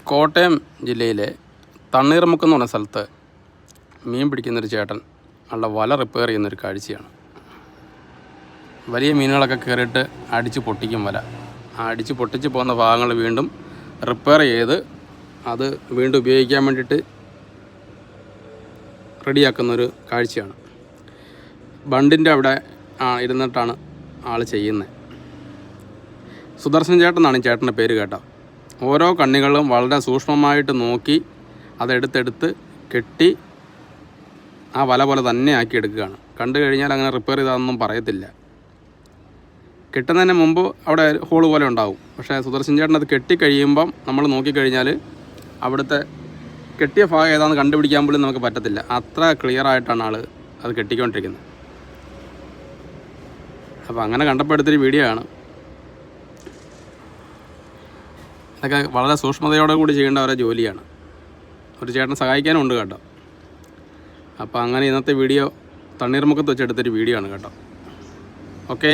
കോട്ടയം ജില്ലയിലെ തണ്ണീർമുക്കം എന്ന് പറഞ്ഞ സ്ഥലത്ത് മീൻ പിടിക്കുന്നൊരു ചേട്ടൻ ഉള്ള വല റിപ്പയർ ചെയ്യുന്നൊരു കാഴ്ചയാണ്. വലിയ മീനുകളൊക്കെ കയറിയിട്ട് അടിച്ച് പൊട്ടിക്കും വല. ആ അടിച്ച് പൊട്ടിച്ച് പോകുന്ന ഭാഗങ്ങൾ വീണ്ടും റിപ്പയർ ചെയ്ത് അത് വീണ്ടും ഉപയോഗിക്കാൻ വേണ്ടിയിട്ട് റെഡിയാക്കുന്നൊരു കാഴ്ചയാണ്. ബണ്ടിൻ്റെ അവിടെ ഇരുന്നിട്ടാണ് ആൾ ചെയ്യുന്നത്. സുദർശൻ ചേട്ടൻ എന്നാണ് ചേട്ടൻ്റെ പേര് കേട്ടോ. ഓരോ കണ്ണികളും വളരെ സൂക്ഷ്മമായിട്ട് നോക്കി അതെടുത്തെടുത്ത് കെട്ടി ആ വല പോലെ തന്നെ ആക്കി എടുക്കുകയാണ്. കണ്ടു കഴിഞ്ഞാൽ അങ്ങനെ റിപ്പയർ ചെയ്താതൊന്നും പറയത്തില്ല. കെട്ടുന്നതിന് മുമ്പ് അവിടെ ഹോള് പോലെ ഉണ്ടാവും. പക്ഷേ സുദർശൻ ചേട്ടൻ അത് കെട്ടിക്കഴിയുമ്പം നമ്മൾ നോക്കിക്കഴിഞ്ഞാൽ അവിടുത്തെ കെട്ടിയ ഭാഗം ഏതാണെന്ന് കണ്ടുപിടിക്കാൻ പോലും നമുക്ക് പറ്റത്തില്ല. അത്ര ക്ലിയർ ആയിട്ടാണ് ആൾ അത് കെട്ടിക്കൊണ്ടിരിക്കുന്നത്. അപ്പോൾ അങ്ങനെ കണ്ടപ്പോൾ എടുത്തൊരു വീഡിയോ ആണ്. ഇതൊക്കെ വളരെ സൂക്ഷ്മതയോടെ കൂടി ചെയ്യേണ്ട ഒരു ജോലിയാണ്. ഒരു ചേട്ടൻ സഹായിക്കാനും ഉണ്ട് കേട്ടോ. അപ്പോൾ അങ്ങനെ ഇന്നത്തെ വീഡിയോ തണ്ണീർമുക്കത്ത് വെച്ചെടുത്തൊരു വീഡിയോ ആണ് കേട്ടോ. ഓക്കേ.